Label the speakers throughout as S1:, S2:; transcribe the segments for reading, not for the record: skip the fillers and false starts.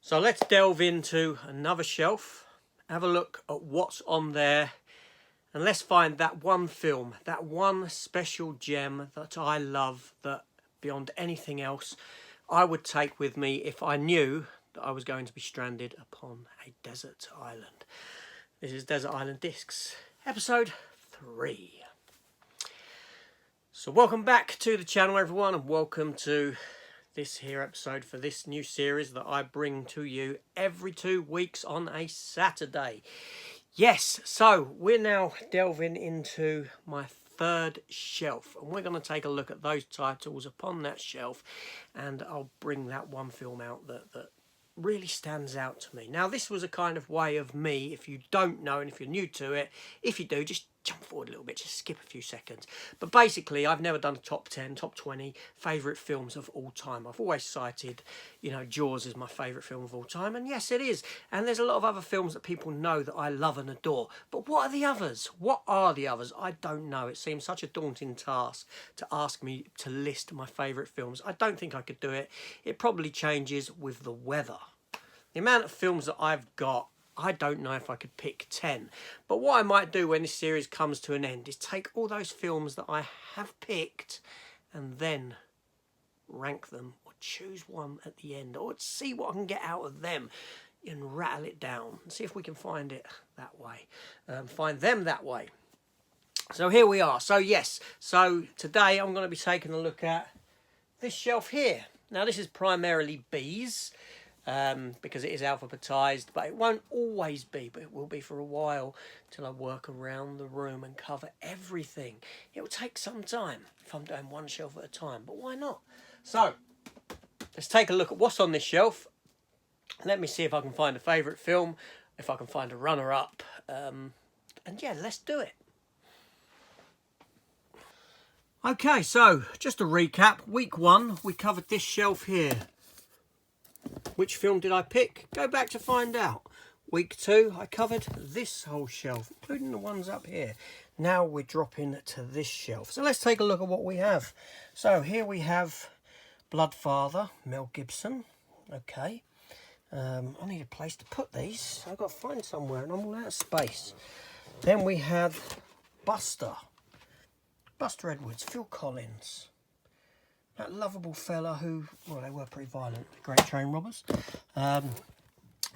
S1: So let's delve into another shelf, have a look at what's on there, and let's find that one film, that one special gem that I love, that beyond anything else I would take with me if I knew that I was going to be stranded upon a desert island. This is Desert Island Discs, episode 3. So welcome back to the channel, everyone, and welcome to this here episode for this new series that I bring to you every 2 weeks on a Saturday. Yes, so we're now delving into my third shelf, and we're going to take a look at those titles upon that shelf, and I'll bring that one film out that really stands out to me. Now, this was a kind of way of me, if you don't know and if you're new to it, if you do, just jump forward a little bit, just skip a few seconds. But basically, I've never done a top 10, top 20 favourite films of all time. I've always cited, Jaws is my favourite film of all time, and yes, it is. And there's a lot of other films that people know that I love and adore. But what are the others? What are the others? I don't know. It seems such a daunting task to ask me to list my favourite films. I don't think I could do it. It probably changes with the weather. The amount of films that I've got, I don't know if I could pick 10. But what I might do when this series comes to an end is take all those films that I have picked and then rank them, or choose one at the end, or see what I can get out of them and rattle it down and see if we can find it that way, find them that way. So here we are. So yes, so today I'm going to be taking a look at this shelf here. Now this is primarily B's, because it is alphabetized, but it won't always be, but it will be for a while till I work around the room and cover everything. It will take some time if I'm doing one shelf at a time, but why not? So let's take a look at what's on this shelf. Let me see if I can find a favourite film, if I can find a runner-up, and yeah, let's do it. Okay, so just to recap, week 1 we covered this shelf here. Which film did I pick? Go back to find out. Week 2, I covered this whole shelf, including the ones up here. Now we're dropping to this shelf. So let's take a look at what we have. So here we have Bloodfather, Mel Gibson. Okay. I need a place to put these. I've got to find somewhere, and I'm all out of space. Then we have Buster Edwards, Phil Collins. That lovable fella who, well, they were pretty violent, great train robbers.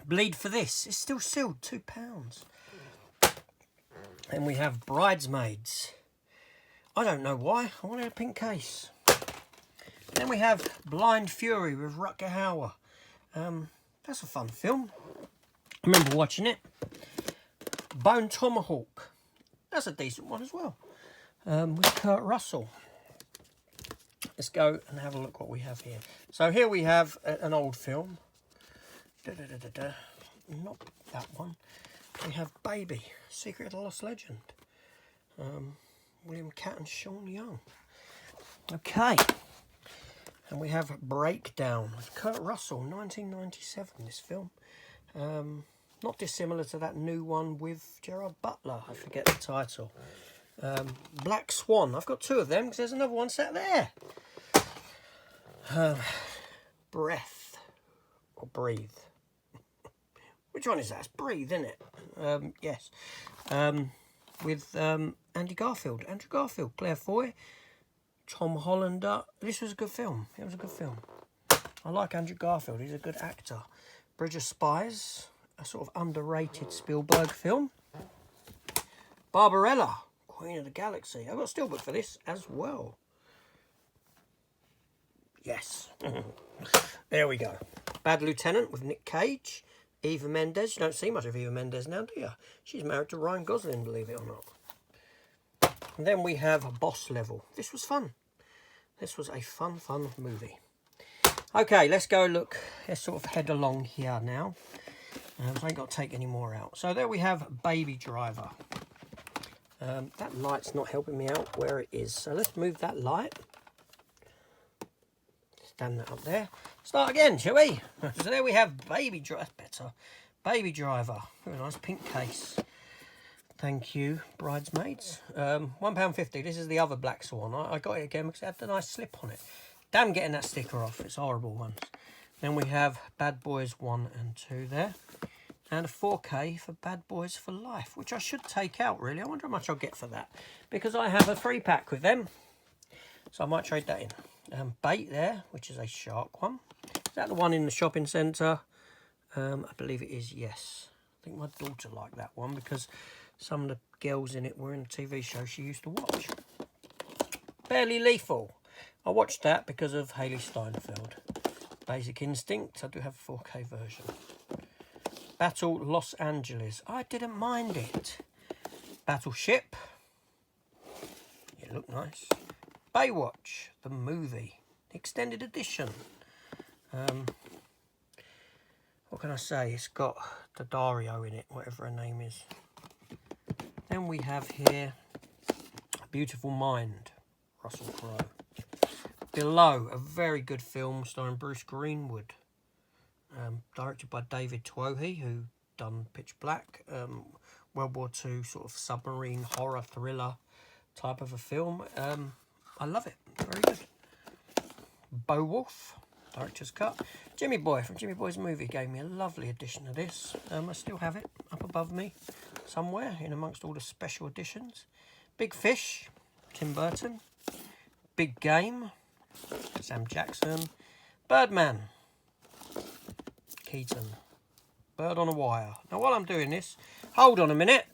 S1: Bleed for This. It's still sealed, £2. Then we have Bridesmaids. I don't know why. I wanted a pink case. Then we have Blind Fury with Rutger Hauer. That's a fun film. I remember watching it. Bone Tomahawk. That's a decent one as well. With Kurt Russell. Let's go and have a look what we have here. So here we have an old film. Not that one. We have Baby, Secret of the Lost Legend. William Catt and Sean Young. Okay. And we have Breakdown with Kurt Russell, 1997, this film. Not dissimilar to that new one with Gerard Butler. I forget the title. Black Swan. I've got 2 of them because there's another one sat there. Breath or Breathe. Which one is that? It's Breathe, isn't it? Yes. With Andrew Garfield, Claire Foy, Tom Hollander. This was a good film. It was a good film. I like Andrew Garfield. He's a good actor. Bridge of Spies, a sort of underrated Spielberg film. Barbarella, Queen of the Galaxy. I've got a steelbook for this as well. Yes. There we go. Bad Lieutenant with Nick Cage. Eva Mendes. You don't see much of Eva Mendes now, do you? She's married to Ryan Gosling, believe it or not. And then we have Boss Level. This was fun. This was a fun movie. Okay, let's go look. Let's sort of head along here now. I ain't got to take any more out. So there we have Baby Driver. That light's not helping me out where it is. So let's move that light. Stand that up there. Start again, shall we? So there we have Baby Driver. That's better. Baby Driver. A nice pink case. Thank you, Bridesmaids. £1.50. This is the other Black Swan. I got it again because it had a nice slip on it. Damn getting that sticker off. It's horrible ones. Then we have Bad Boys 1 and 2 there. And a 4K for Bad Boys for Life, which I should take out, really. I wonder how much I'll get for that. Because I have a 3-pack with them. So I might trade that in. Bait there, which is a shark one. Is that the one in the shopping centre? I believe it is, yes. I think my daughter liked that one because some of the girls in it were in a TV show she used to watch. Barely Lethal. I watched that because of Haley Steinfeld. Basic Instinct, I do have a 4K version. Battle Los Angeles, I didn't mind it. Battleship, it looked nice. Baywatch, the movie, extended edition. What can I say? It's got the Dario in it, whatever her name is. Then we have here A Beautiful Mind, Russell Crowe. Below, a very good film starring Bruce Greenwood. Directed by David Twohy, who done Pitch Black. World War II sort of submarine horror thriller type of a film. I love it. Very good. Beowulf, director's cut. Jimmy Boy from Jimmy Boy's Movie gave me a lovely edition of this. I still have it up above me somewhere in amongst all the special editions. Big Fish, Tim Burton. Big Game, Sam Jackson. Birdman, Keaton. Bird on a Wire. Now while I'm doing this, hold on a minute.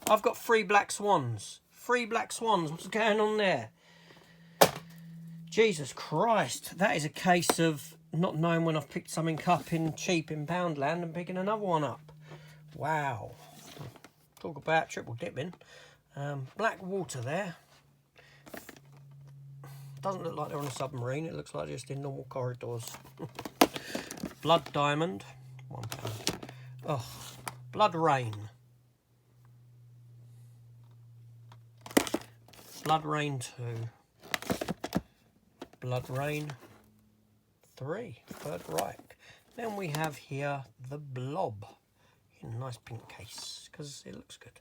S1: I've got 3 Black Swans. 3 Black Swans. What's going on there? Jesus Christ. That is a case of not knowing when I've picked something up in cheap in Poundland and picking another one up. Wow. Talk about triple dipping. Black water there. Doesn't look like they're on a submarine. It looks like just in normal corridors. Blood Diamond. £1. Oh, Blood Rain. Blood Rain 2. Blood Rain 3. Third Reich. Then we have here The Blob in a nice pink case because it looks good.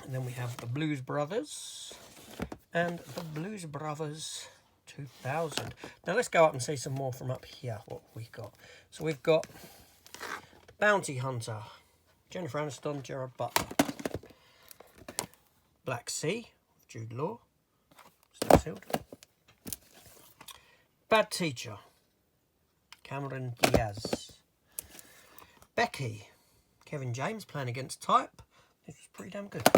S1: And then we have The Blues Brothers and The Blues Brothers 2000. Now let's go up and see some more from up here, what we've got. So we've got The Bounty Hunter, Jennifer Aniston, Gerard Butler. Black Sea, Jude Law, still sealed. Bad Teacher, Cameron Diaz. Becky, Kevin James playing against type. This was pretty damn good.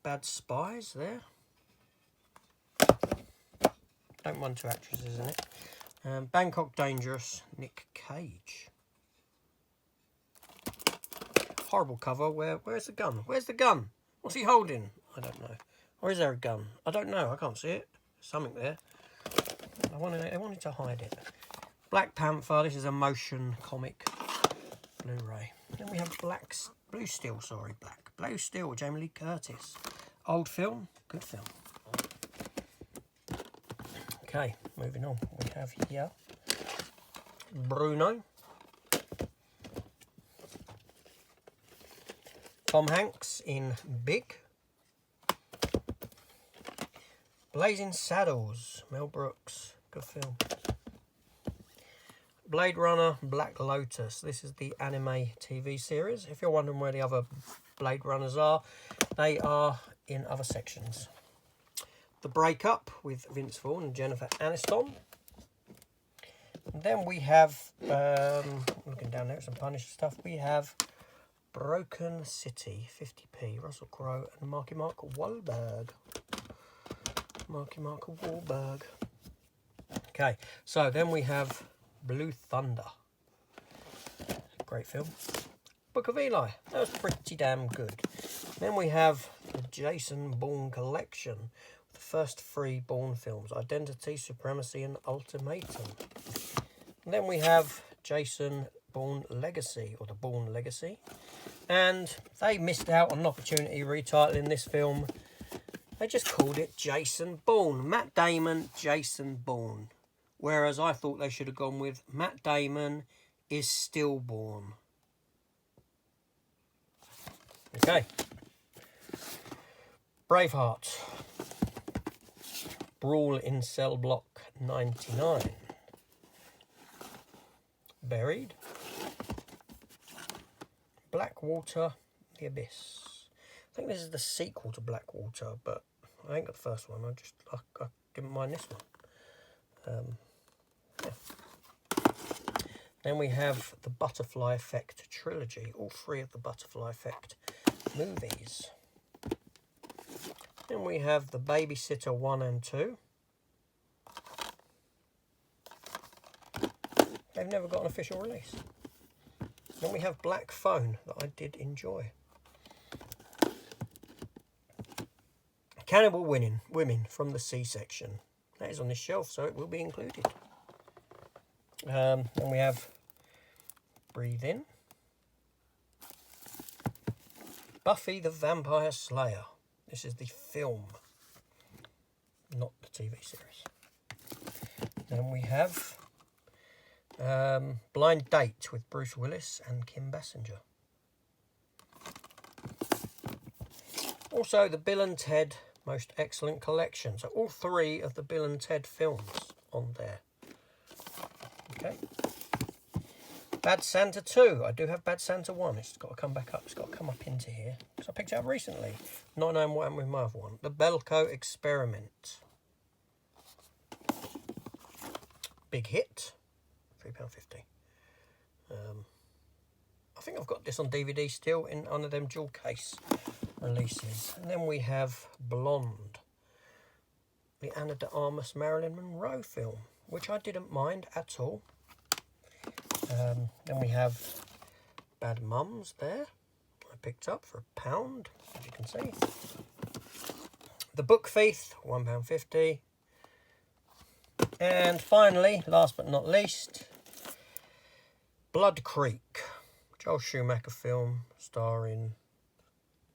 S1: Bad Spies there. Don't mind 2 actresses in it. Bangkok Dangerous, Nick Cage. Horrible cover. Where's the gun? Where's the gun? What's he holding? I don't know. Or is there a gun? I don't know. I can't see it. There's something there. I wanted to hide it. Black Panther. This is a motion comic Blu-ray. Then we have Blue Steel. Blue Steel. Jamie Lee Curtis. Old film. Good film. Okay, moving on. We have here Bruno. Tom Hanks in Big. Blazing Saddles, Mel Brooks, good film. Blade Runner, Black Lotus. This is the anime TV series. If you're wondering where the other Blade Runners are, they are in other sections. The Breakup with Vince Vaughn and Jennifer Aniston. And then we have, looking down there at some Punisher stuff, we have Broken City, 50p, Russell Crowe and Marky Mark Wahlberg. Okay, so then we have Blue Thunder. Great film. Book of Eli. That was pretty damn good. Then we have the Jason Bourne collection. The first 3 Bourne films. Identity, Supremacy and Ultimatum. And then we have Jason Bourne Legacy, or the Bourne Legacy. And they missed out on an opportunity retitling this film. They just called it Jason Bourne. Matt Damon, Jason Bourne. Whereas I thought they should have gone with Matt Damon is Stillborn. Okay. Braveheart. Brawl in Cell Block $5.99. Buried. Blackwater, The Abyss. I think this is the sequel to Blackwater, but I ain't got the first one. I didn't mind this one. Yeah. Then we have the Butterfly Effect trilogy, all three of the Butterfly Effect movies. Then we have The Babysitter 1 and 2. They've never got an official release. Then we have Black Phone, that I did enjoy. Cannibal Women from the C-Section. That is on this shelf, so it will be included. Then we have Breathe In. Buffy the Vampire Slayer. This is the film, not the TV series. Then we have Blind Date with Bruce Willis and Kim Basinger. Also, the Bill and Ted Most Excellent Collection. So all three of the Bill and Ted films on there. Okay. Bad Santa 2. I do have Bad Santa 1. It's got to come back up. It's got to come up into here. Because I picked it up recently. Not knowing what happened with my other one. The Belko Experiment. Big Hit. £3.50. I think I've got this on DVD still in one of them jewel case releases. And then we have Blonde. The Anna de Armas Marilyn Monroe film. Which I didn't mind at all. Then we have Bad Mums there. I picked up for £1, as you can see. The Book Thief, £1.50. And finally, last but not least, Blood Creek. Joel Schumacher film starring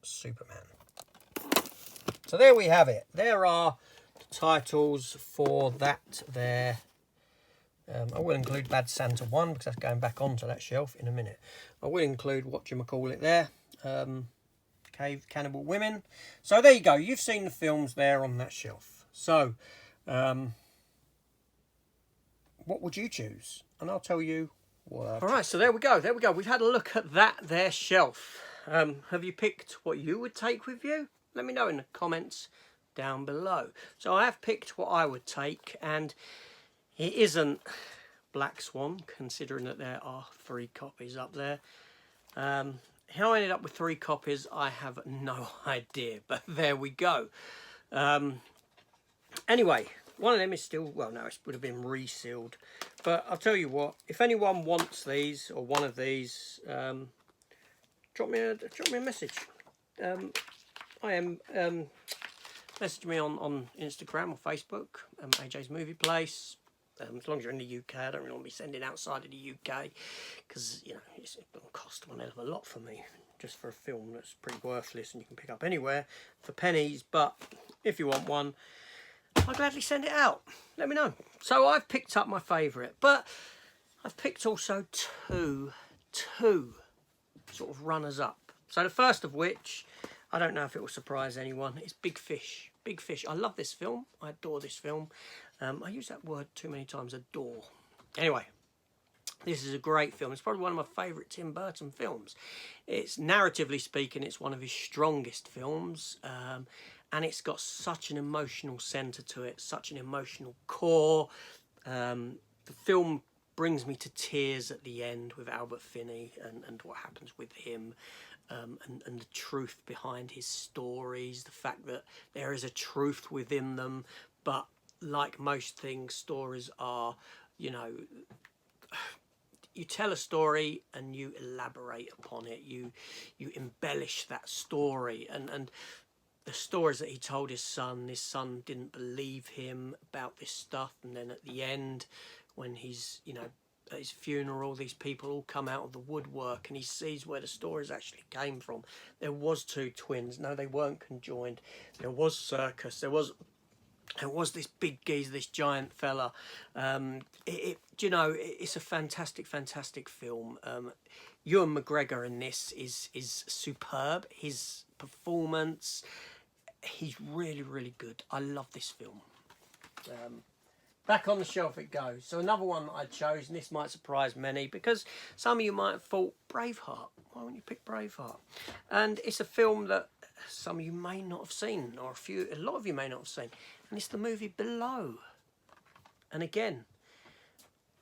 S1: Superman. So there we have it. There are the titles for that there. I will include Bad Santa 1 because that's going back onto that shelf in a minute. I will include whatchamacallit there. Cave Cannibal Women. So there you go. You've seen the films there on that shelf. So, what would you choose? And I'll tell you what. All right, so there we go. There we go. We've had a look at that there shelf. Have you picked what you would take with you? Let me know in the comments down below. So I have picked what I would take, and it isn't Black Swan, considering that there are 3 copies up there. How I ended up with 3 copies, I have no idea, but there we go. Anyway, one of them is still, well, no, it would have been resealed. But I'll tell you what, if anyone wants these, or one of these, drop me a message. Message me on Instagram or Facebook, AJ's Movie Place. As long as you're in the UK, I don't really want to be sending outside of the UK because, you know, it's going to cost one hell of a lot for me just for a film that's pretty worthless and you can pick up anywhere for pennies. But if you want one, I'll gladly send it out. Let me know. So I've picked up my favourite, but I've picked also two sort of runners-up. So the first of which, I don't know if it will surprise anyone, is Big Fish. Big Fish. I love this film. I adore this film. I use that word too many times, adore. Anyway, this is a great film. It's probably one of my favourite Tim Burton films. It's, narratively speaking, it's one of his strongest films. And it's got such an emotional centre to it, such an emotional core. The film brings me to tears at the end with Albert Finney and what happens with him. And the truth behind his stories, the fact that there is a truth within them, but like most things, stories are, you know, you tell a story and you elaborate upon it, you embellish that story, and the stories that he told his son didn't believe him about this stuff, and then at the end, when he's, you know, at his funeral, these people all come out of the woodwork and he sees where the stories actually came from. There was 2 twins. No, they weren't conjoined. There was circus. There was this big geezer, this giant fella. You know, it's a fantastic film. Ewan McGregor in this is superb. His performance, he's really good. I love this film. back on the shelf it goes. So another one that I chose, and this might surprise many, because some of you might have thought, Braveheart. Why wouldn't you pick Braveheart? And it's a film that some of you may not have seen, or a lot of you may not have seen. And it's the movie Below. And again,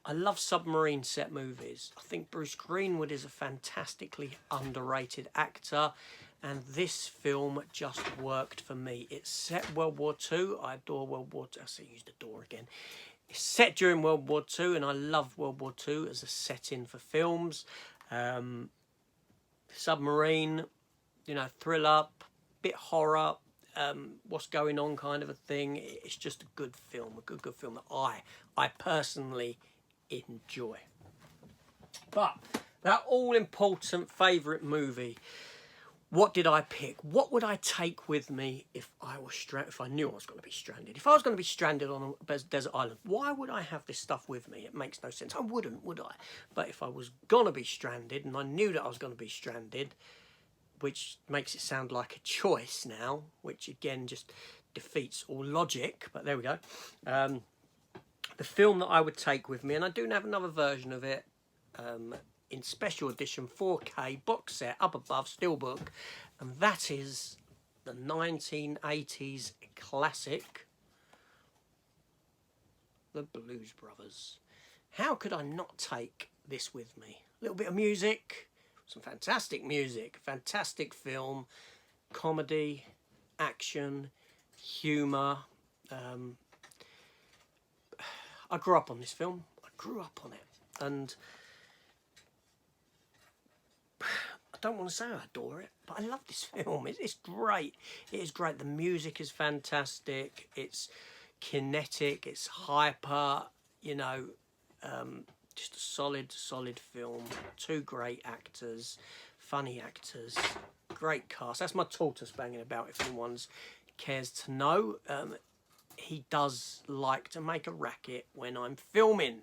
S1: I love submarine set movies. I think Bruce Greenwood is a fantastically underrated actor, and this film just worked for me. It's set World War II. I adore World War II. I see, used adore again. It's set during World War II, and I love World War II as a setting for films. Submarine, you know, thriller, bit horror, what's going on kind of a thing. It's just a good film, a good film that I personally enjoy. But that all-important favourite movie, what did I pick? What would I take with me if I was if I knew I was going to be stranded? If I was going to be stranded on a desert island, why would I have this stuff with me? It makes no sense. I wouldn't, would I? But if I was going to be stranded, and I knew that I was going to be stranded, which makes it sound like a choice now, which again just defeats all logic, but there we go. The film that I would take with me, and I do have another version of it, in special edition 4K box set up above, steelbook, and that is the 1980s classic The Blues Brothers. How could I not take this with me? A little bit of music, some fantastic music, fantastic film, comedy, action, humour. I grew up on this film. I grew up on it, and I don't want to say I adore it, but I love this film. It's great. It is great. The music is fantastic. It's kinetic. It's hyper. You know, just a solid film. Two great actors, funny actors, great cast. That's my tortoise banging about. If anyone cares to know, he does like to make a racket when I'm filming.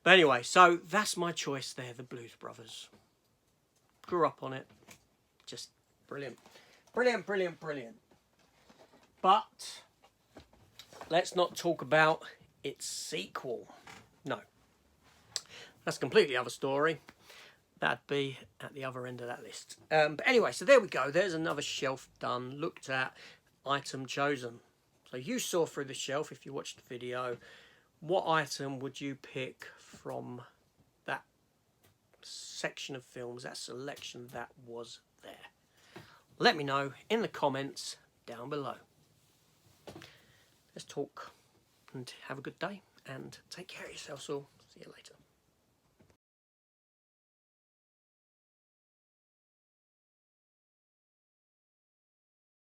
S1: But anyway, so that's my choice there. The Blues Brothers. Grew up on it. Just brilliant. Brilliant. But let's not talk about its sequel. No. That's a completely other story. That'd be at the other end of that list. But anyway, so there we go. There's another shelf done, looked at, item chosen. So you saw through the shelf, if you watched the video, what item would you pick from that section of films, that selection that was there? Let me know in the comments down below. Let's talk and have a good day and take care of yourselves all. See you later.